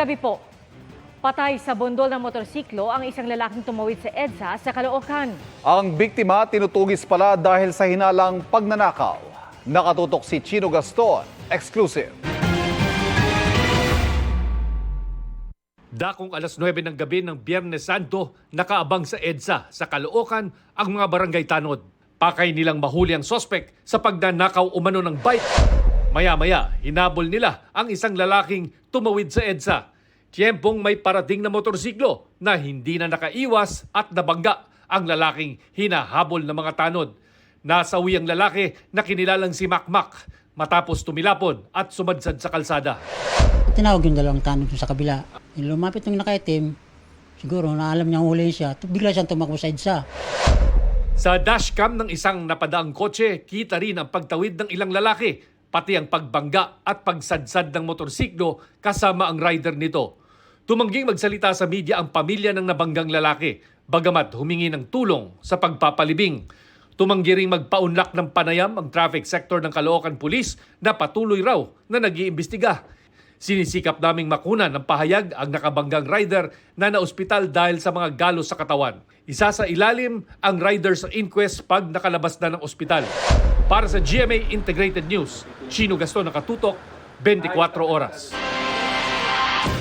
Kagabi po, patay sa bundol ng motorsiklo ang isang lalaking tumawid sa EDSA sa Caloocan. Ang biktima tinutugis pala dahil sa hinalang pagnanakaw. Nakatutok si Chino Gaston, exclusive. Dakong alas 9 ng gabi ng Biyernes Santo, nakaabang sa EDSA sa Caloocan ang mga barangay tanod. Pakay nilang mahuli ang sospek sa pagnanakaw umano ng bike. Maya-maya, hinabol nila ang isang lalaking tumawid sa EDSA. Tiyempong may parating na motorsiklo na hindi na nakaiwas at nabangga ang lalaking hinahabol ng mga tanod. Nasawi ang lalaki na kinilalang si Makmak matapos tumilapon at sumadsad sa kalsada. Tinawag yung dalawang tanong sa kabila. Yung lumapit ng nakaitim, siguro na alam niyang huliin siya, bigla siyang tumakbo sa EDSA. Sa dashcam ng isang napadaang kotse, kita rin ang pagtawid ng ilang lalaki, pati ang pagbangga at pagsadsad ng motorsiklo kasama ang rider nito. Tumangging magsalita sa media ang pamilya ng nabanggang lalaki, bagamat humingi ng tulong sa pagpapalibing. Tumanggi ring magpaunlak ng panayam ang traffic sector ng Caloocan Police na patuloy raw na nag-iimbestiga. Sinisikap naming makunan ng pahayag ang nakabanggang rider na naospital dahil sa mga galos sa katawan. Isa sa ilalim ang rider sa inquest pag nakalabas na ng ospital. Para sa GMA Integrated News, Chino Gaston, nakatutok, 24 oras.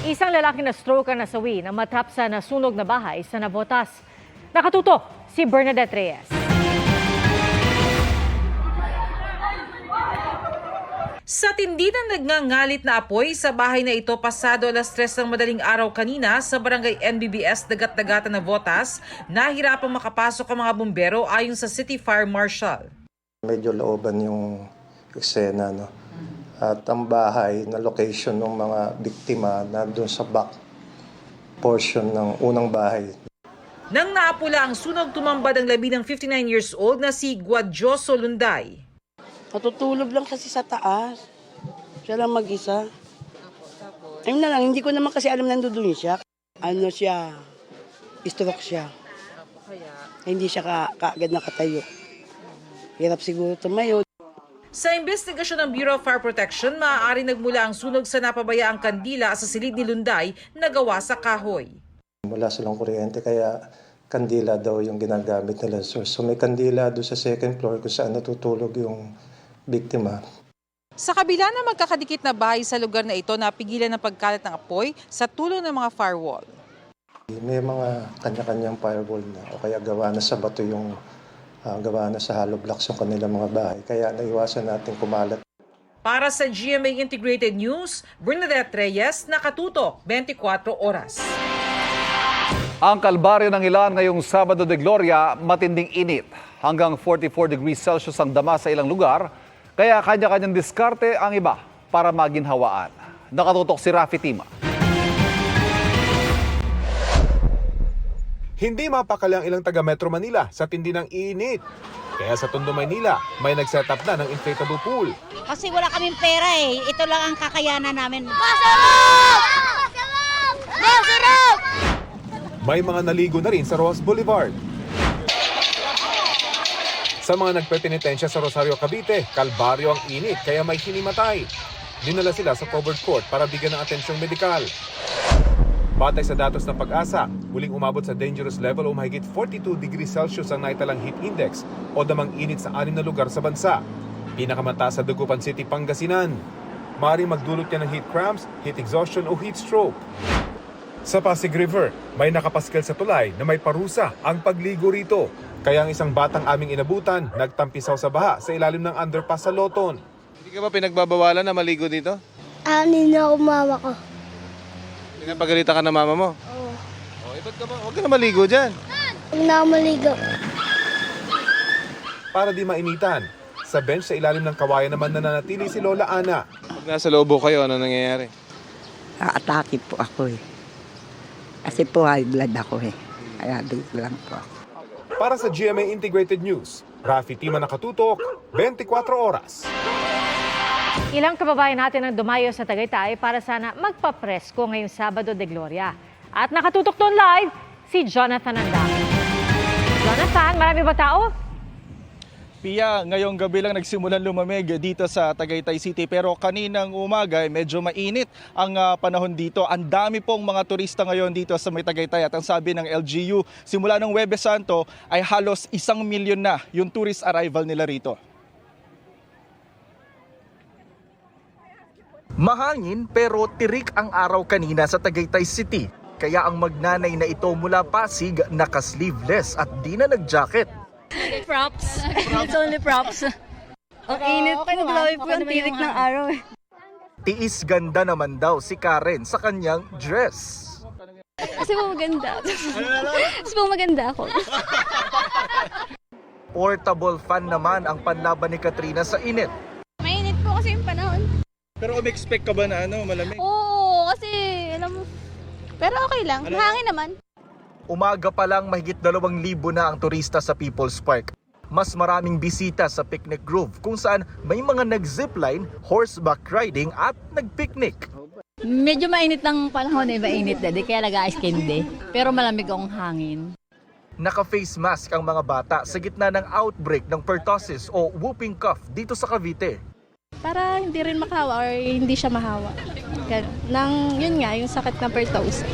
Isang lalaki na stroke ang nasawi na matap sa nasunog na bahay sa Navotas. Nakatutok si Bernadette Reyes. Sa tindi ng nagngangalit na apoy sa bahay na ito pasado alas 3 ng madaling araw kanina sa barangay NBBS Dagat-Dagatan na Botas, nahirapang makapasok ang mga bumbero ayon sa City Fire Marshal. Medyo looban yung eksena, no? At ang bahay na location ng mga biktima nandun sa back portion ng unang bahay. Nang naapula ang sunog, tumambad ang labi ng 59 years old na si Guadjoso Lunday. Natutulog lang kasi sa taas. Siya lang mag-isa. Ayun na lang, hindi ko naman kasi alam nandoon siya. Ano siya, stroke siya. Hindi siya kaagad nakatayo. Hirap siguro tumayo. Sa investigasyon ng Bureau of Fire Protection, maaari nagmula ang sunog sa napabayaang kandila sa silid ni Lunday na gawa sa kahoy. Wala silang kuryente kaya kandila daw yung ginagamit nila. So may kandila doon sa second floor kung saan natutulog yung biktima. Sa kabila ng magkakadikit na bahay sa lugar na ito, napigilan ng pagkalat ng apoy sa tulong ng mga firewall. May mga kanya-kanyang firewall na o kaya gawa na sa bato yung gawa na sa hollow blocks yung kanilang mga bahay. Kaya naiwasan natin kumalat. Para sa GMA Integrated News, Bernadette Reyes, nakatutok 24 oras. Ang kalbaryo ng ilan ngayong Sabado de Gloria, matinding init. Hanggang 44 degrees Celsius ang dama sa ilang lugar, kaya kanya-kanyang diskarte ang iba para maginhawaan. Nakatutok si Rafi Tima. Hindi mapakali ang ilang taga Metro Manila sa tindi ng init. Kaya sa Tondo, Maynila, may nag-set up na ng inflatable pool. Kasi wala kaming pera eh. Ito lang ang kakayanan namin. May mga naligo na rin sa Ross Boulevard. Sa mga nagpepenitensya sa Rosario, Cavite, kalbaryo ang init kaya may hinimatay. Dinala sila sa covered court para bigyan ng atensyong medikal. Batay sa datos ng Pag-asa, muling umabot sa dangerous level o mahigit 42 degrees Celsius ang naitalang heat index o damang init sa 6 na lugar sa bansa. Pinakamataas sa Dagupan City, Pangasinan. Maaaring magdulot yan ng heat cramps, heat exhaustion o heat stroke. Sa Pasig River, may nakapaskel sa tulay na may parusa ang pagligo rito. Kaya ang isang batang aming inabutan, nagtampisaw sa baha sa ilalim ng underpass sa Loton. Hindi ka ba pinagbabawalan na maligo dito? Anin na ako mama ko. Pinapagalitan ka ng mama mo? Oo. Ba't ka ba? Huwag ka na maligo dyan. Huwag na ako maligo. Para di mainitan, sa bench sa ilalim ng kawayan naman nananatili si Lola Ana. Pag nasa loobo kayo, ano nangyayari? Atake po ako eh. Kasi po high blood ako eh. Kaya dito lang po ako. Para sa GMA Integrated News, Rafi Tima, nakatutok, 24 oras. Ilang kababayan natin ang dumayo sa Tagaytay para sana magpapresko ngayong Sabado de Gloria. At nakatutok doon live si Jonathan Andang. Jonathan, marami ba tao? Pia, ngayong gabi lang nagsimulan lumamig dito sa Tagaytay City pero kaninang umaga medyo mainit ang panahon dito. Ang dami pong mga turista ngayon dito sa may Tagaytay at ang sabi ng LGU, simula ng Huwebes Santo ay halos 1 milyon na yung tourist arrival nila rito. Mahangin pero tirik ang araw kanina sa Tagaytay City. Kaya ang magnanay na ito mula Pasig naka-sleeveless at di na nag-jacket. Props. It's only props. Ang init po, glowy po ang tirik ng araw. Tiis ganda naman daw si Karen sa kanyang dress. Kasi po maganda. Kasi po maganda ako. Portable fan naman ang panlaban ni Katrina sa init. Mainit po kasi yung panahon. Pero umexpect ka ba na malamig? Oo, kasi alam mo. Pero okay lang, hangin naman. Umaga pa lang mahigit 2,000 na ang turista sa People's Park. Mas maraming bisita sa Picnic Grove kung saan may mga nag-zipline, horseback riding at nag-picnic. Medyo mainit ng panahon mainit daddy, kaya nag-ice candy. Pero malamig ang hangin. Naka-face mask ang mga bata sa gitna ng outbreak ng pertussis o whooping cough dito sa Cavite. Para hindi rin makahawa or hindi siya mahawa. Yun nga, yung sakit na pertussis.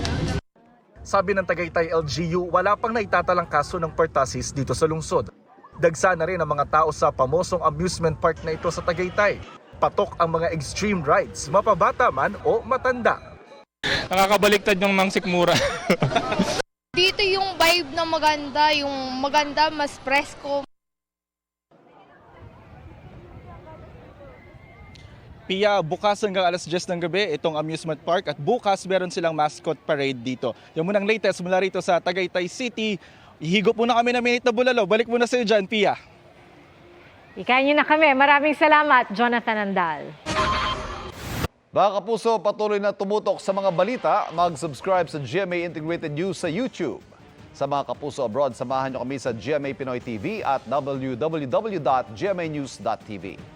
Sabi ng Tagaytay LGU, wala pang naitatalang kaso ng pertussis dito sa lungsod. Dagsa na rin ang mga tao sa pamosong amusement park na ito sa Tagaytay. Patok ang mga extreme rides, mapabata man o matanda. Nakakabaliktad yung mang sikmura. Dito yung vibe na maganda, mas presko. Pia, bukas hanggang alas 10 ng gabi itong amusement park at bukas meron silang mascot parade dito. Yung munang latest mula rito sa Tagaytay City. Ihigop muna kami ng minute na bulalo. Balik muna sa iyo dyan, Pia. Ikain niyo na kami. Maraming salamat, Jonathan Andal. Mga kapuso, patuloy na tumutok sa mga balita. Mag-subscribe sa GMA Integrated News sa YouTube. Sa mga kapuso abroad, samahan niyo kami sa GMA Pinoy TV at www.gmanews.tv.